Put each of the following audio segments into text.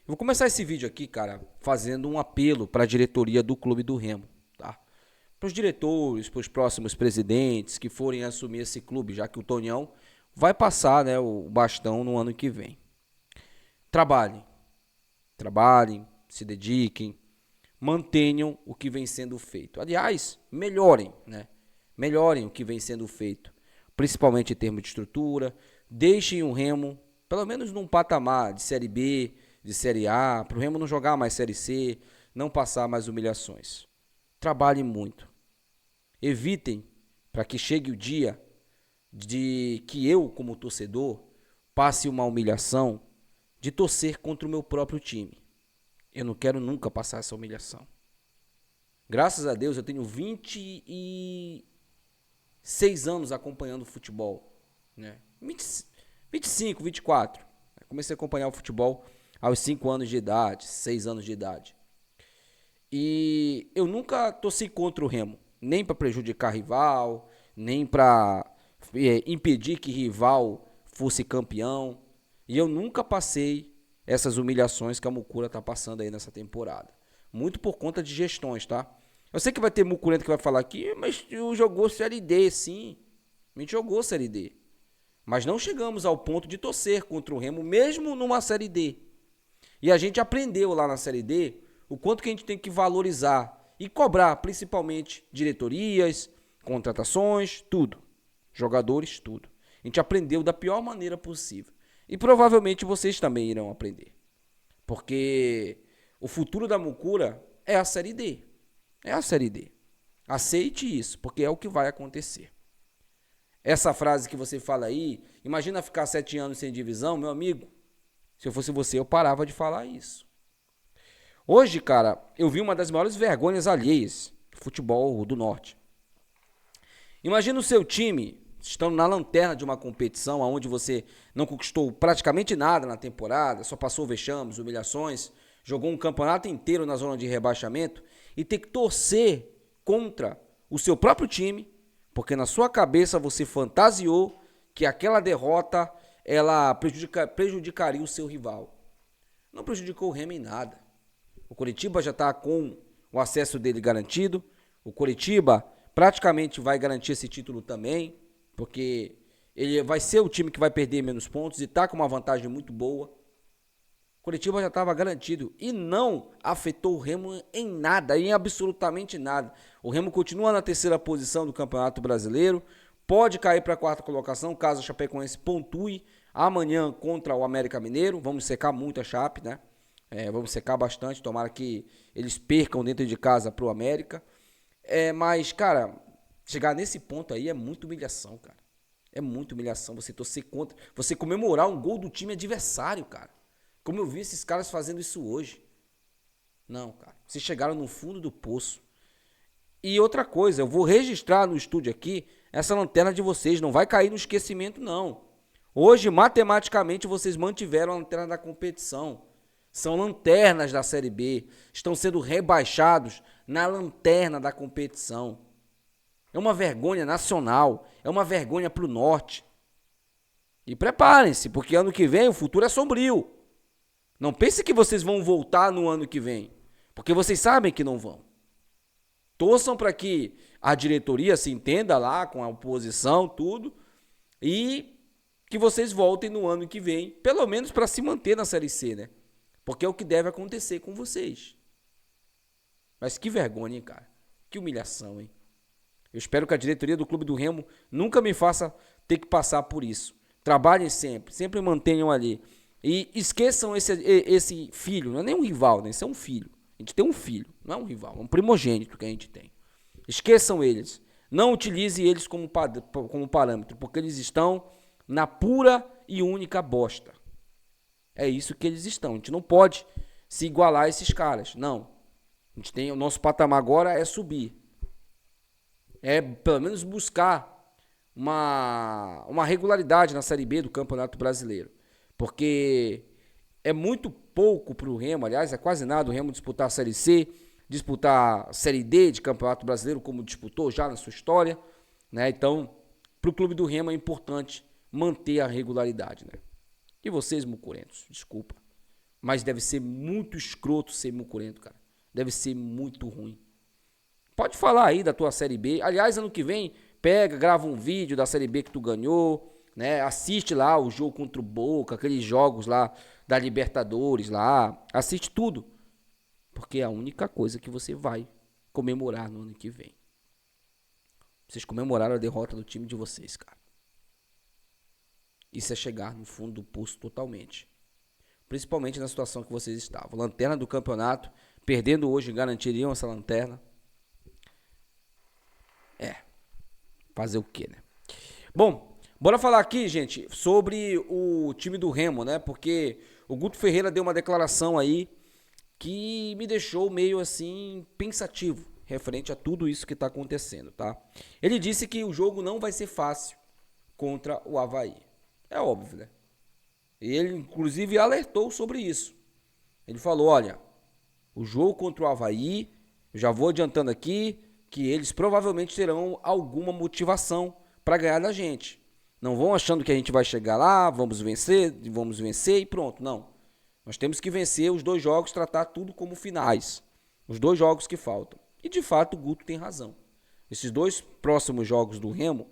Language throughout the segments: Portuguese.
vou começar esse vídeo aqui, cara, fazendo um apelo para a diretoria do Clube do Remo, tá? Para os diretores, para os próximos presidentes que forem assumir esse clube, já que o Tonhão vai passar, né, o bastão no ano que vem. Trabalhem, trabalhem, se dediquem, mantenham o que vem sendo feito. Aliás, melhorem, né? Melhorem o que vem sendo feito, principalmente em termos de estrutura. Deixem o Remo, pelo menos num patamar de Série B, de Série A, para o Remo não jogar mais Série C, não passar mais humilhações. Trabalhem muito. Evitem para que chegue o dia de que eu, como torcedor, passe uma humilhação de torcer contra o meu próprio time. Eu não quero nunca passar essa humilhação. Graças a Deus eu tenho 26 anos acompanhando futebol, né? 25, 24. Comecei a acompanhar o futebol aos 5 anos de idade, 6 anos de idade. E eu nunca torci contra o Remo, nem para prejudicar rival, nem para impedir que rival fosse campeão. E eu nunca passei essas humilhações que a Mucura tá passando aí nessa temporada. Muito por conta de gestões, tá? Eu sei que vai ter mucurento que vai falar aqui, mas jogou Série D, sim. A gente jogou Série D. Mas não chegamos ao ponto de torcer contra o Remo, mesmo numa Série D. E a gente aprendeu lá na Série D o quanto que a gente tem que valorizar e cobrar, principalmente, diretorias, contratações, tudo. Jogadores, tudo. A gente aprendeu da pior maneira possível. E provavelmente vocês também irão aprender. Porque o futuro da Mucura é a Série D. É a Série D. Aceite isso, porque é o que vai acontecer. Essa frase que você fala aí, imagina ficar 7 anos sem divisão, meu amigo. Se eu fosse você, eu parava de falar isso. Hoje, cara, eu vi uma das maiores vergonhas alheias do futebol do Norte. Imagina o seu time estando na lanterna de uma competição onde você não conquistou praticamente nada na temporada, só passou vexames, humilhações, jogou um campeonato inteiro na zona de rebaixamento e ter que torcer contra o seu próprio time, porque na sua cabeça você fantasiou que aquela derrota ela prejudicaria o seu rival. Não prejudicou o Remo em nada. O Coritiba já está com o acesso dele garantido. O Coritiba praticamente vai garantir esse título também, porque ele vai ser o time que vai perder menos pontos e está com uma vantagem muito boa. O Coritiba já estava garantido e não afetou o Remo em nada, em absolutamente nada. O Remo continua na terceira posição do Campeonato Brasileiro, pode cair para a quarta colocação caso o Chapecoense pontue amanhã contra o América Mineiro. Vamos secar muito a Chape, né? Vamos secar bastante, tomara que eles percam dentro de casa pro América. Mas, cara, chegar nesse ponto aí é muita humilhação, cara. É muita humilhação você torcer contra, você comemorar um gol do time adversário, cara. Como eu vi esses caras fazendo isso hoje. Não, cara, vocês chegaram no fundo do poço. E outra coisa, eu vou registrar no estúdio aqui, essa lanterna de vocês não vai cair no esquecimento, não. Hoje, matematicamente, vocês mantiveram a lanterna da competição. São lanternas da Série B. Estão sendo rebaixados na lanterna da competição. É uma vergonha nacional. É uma vergonha para o Norte. E preparem-se, porque ano que vem o futuro é sombrio. Não pense que vocês vão voltar no ano que vem, porque vocês sabem que não vão. Torçam para que a diretoria se entenda lá com a oposição, tudo, e que vocês voltem no ano que vem, pelo menos para se manter na Série C, né? Porque é o que deve acontecer com vocês. Mas que vergonha, hein, cara? Que humilhação, hein? Eu espero que a diretoria do Clube do Remo nunca me faça ter que passar por isso. Trabalhem sempre, sempre mantenham ali. E esqueçam esse filho, não é nem um rival, né? Isso é um filho. A gente tem um filho, não é um rival, é um primogênito que a gente tem. Esqueçam eles. Não utilize eles como parâmetro, porque eles estão na pura e única bosta. É isso que eles estão. A gente não pode se igualar a esses caras. Não. A gente tem, o nosso patamar agora é subir. É pelo menos buscar uma regularidade na Série B do Campeonato Brasileiro. Porque é muito pouco para o Remo, aliás, é quase nada o Remo disputar a Série C, disputar a Série D de Campeonato Brasileiro, como disputou já na sua história, né? Então, para o Clube do Remo é importante manter a regularidade, né? E vocês, mucurentos, desculpa. Mas deve ser muito escroto ser mucurento, cara. Deve ser muito ruim. Pode falar aí da tua Série B. Aliás, ano que vem, grava um vídeo da Série B que tu ganhou, né? Assiste lá o jogo contra o Boca, aqueles jogos lá da Libertadores lá. Assiste tudo. Porque é a única coisa que você vai comemorar no ano que vem. Vocês comemoraram a derrota do time de vocês, cara. Isso é chegar no fundo do poço totalmente. Principalmente na situação que vocês estavam. Lanterna do campeonato, perdendo hoje, garantiriam essa lanterna. Fazer o quê, né? Bom, bora falar aqui, gente, sobre o time do Remo, né? Porque o Guto Ferreira deu uma declaração aí que me deixou meio assim pensativo referente a tudo isso que está acontecendo, tá? Ele disse que o jogo não vai ser fácil contra o Avaí. É óbvio, né? Ele, inclusive, alertou sobre isso. Ele falou, olha, o jogo contra o Avaí, eu já vou adiantando aqui, que eles provavelmente terão alguma motivação para ganhar da gente. Não vão achando que a gente vai chegar lá, vamos vencer e pronto. Não. Nós temos que vencer os 2 jogos, tratar tudo como finais. Os 2 jogos que faltam. E de fato o Guto tem razão. Esses 2 próximos jogos do Remo,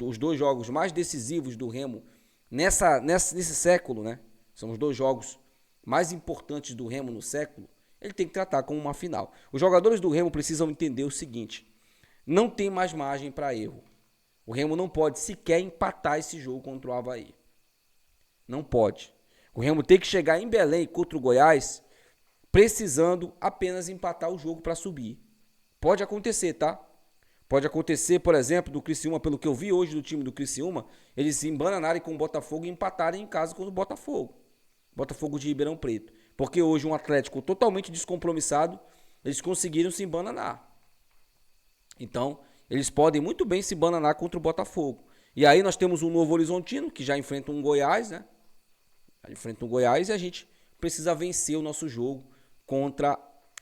os 2 jogos mais decisivos do Remo nesse século, né? São os 2 jogos mais importantes do Remo no século. Ele tem que tratar como uma final. Os jogadores do Remo precisam entender o seguinte: não tem mais margem para erro. O Remo não pode sequer empatar esse jogo contra o Avaí. Não pode. O Remo tem que chegar em Belém contra o Goiás precisando apenas empatar o jogo para subir. Pode acontecer, tá? Pode acontecer, por exemplo, do Criciúma, pelo que eu vi hoje do time do Criciúma, eles se embananarem com o Botafogo e empatarem em casa contra o Botafogo. Botafogo de Ribeirão Preto. Porque hoje um Atlético totalmente descompromissado, eles conseguiram se embananar. Então, eles podem muito bem se embananar contra o Botafogo. E aí nós temos um Novo Horizontino, que já enfrenta um Goiás, né? Enfrenta um Goiás e a gente precisa vencer o nosso jogo contra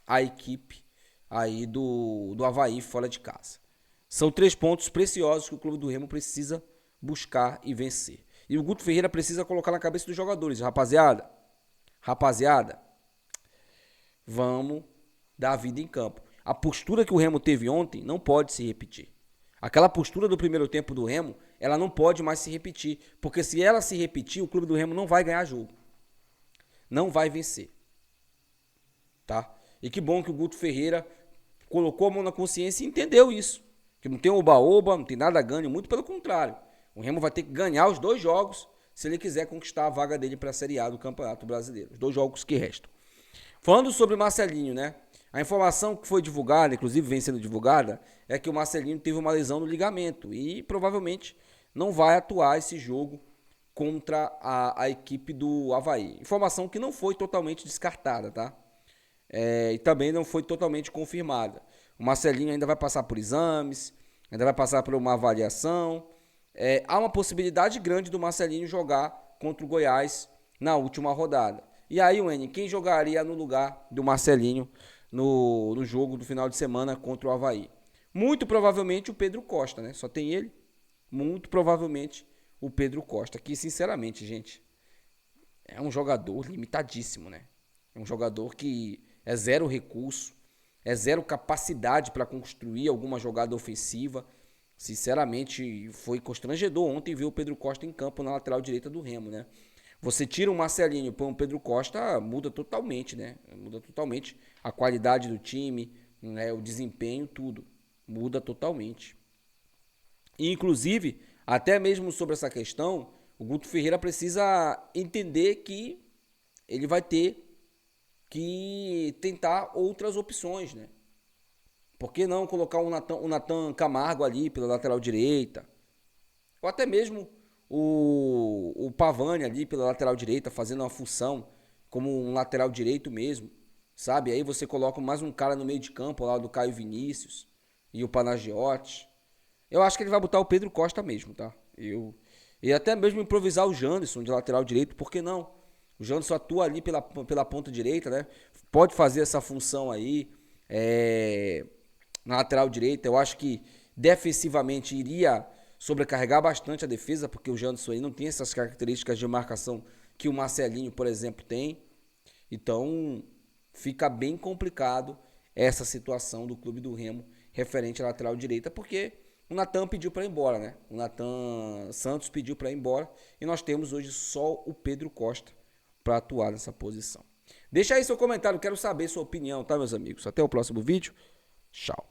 a equipe aí do Avaí fora de casa. São 3 pontos preciosos que o Clube do Remo precisa buscar e vencer. E o Guto Ferreira precisa colocar na cabeça dos jogadores. Rapaziada, vamos dar a vida em campo. A postura que o Remo teve ontem não pode se repetir. Aquela postura do primeiro tempo do Remo, ela não pode mais se repetir. Porque se ela se repetir, o Clube do Remo não vai ganhar jogo. Não vai vencer. Tá? E que bom que o Guto Ferreira colocou a mão na consciência e entendeu isso. Que não tem oba-oba, não tem nada a ganho, muito pelo contrário. O Remo vai ter que ganhar os 2 jogos se ele quiser conquistar a vaga dele para a Série A do Campeonato Brasileiro. Os 2 jogos que restam. Falando sobre o Marcelinho, né? A informação que foi divulgada, inclusive vem sendo divulgada, é que o Marcelinho teve uma lesão no ligamento e provavelmente não vai atuar esse jogo contra a equipe do Avaí. Informação que não foi totalmente descartada, tá? E também não foi totalmente confirmada. O Marcelinho ainda vai passar por exames, ainda vai passar por uma avaliação. Há uma possibilidade grande do Marcelinho jogar contra o Goiás na última rodada. E aí, Wene, quem jogaria no lugar do Marcelinho no jogo do final de semana contra o Avaí? Muito provavelmente o Pedro Costa, né? Só tem ele. Muito provavelmente o Pedro Costa, que sinceramente, gente, é um jogador limitadíssimo, né? É um jogador que é 0 recurso, é 0 capacidade para construir alguma jogada ofensiva. Sinceramente, foi constrangedor ontem ver o Pedro Costa em campo na lateral direita do Remo, né? Você tira o Marcelinho e põe o Pedro Costa, muda totalmente, né? Muda totalmente a qualidade do time, né? O desempenho, tudo. Muda totalmente. E, inclusive, até mesmo sobre essa questão, o Guto Ferreira precisa entender que ele vai ter que tentar outras opções, né? Por que não colocar o Nathan Camargo ali pela lateral direita? Ou até mesmo o Pavani ali pela lateral direita, fazendo uma função como um lateral direito mesmo, sabe? Aí você coloca mais um cara no meio de campo, lá do Caio Vinícius e o Panagiotti. Eu acho que ele vai botar o Pedro Costa mesmo, tá? E até mesmo improvisar o Janderson de lateral direito, por que não? O Janderson atua ali pela ponta direita, né? Pode fazer essa função aí na lateral direita. Eu acho que defensivamente iria sobrecarregar bastante a defesa, porque o Janderson aí não tem essas características de marcação que o Marcelinho, por exemplo, tem. Então, fica bem complicado essa situação do Clube do Remo referente à lateral direita, porque o Natan pediu para ir embora, né? O Natan Santos pediu para ir embora e nós temos hoje só o Pedro Costa para atuar nessa posição. Deixa aí seu comentário, quero saber sua opinião, tá, meus amigos? Até o próximo vídeo. Tchau.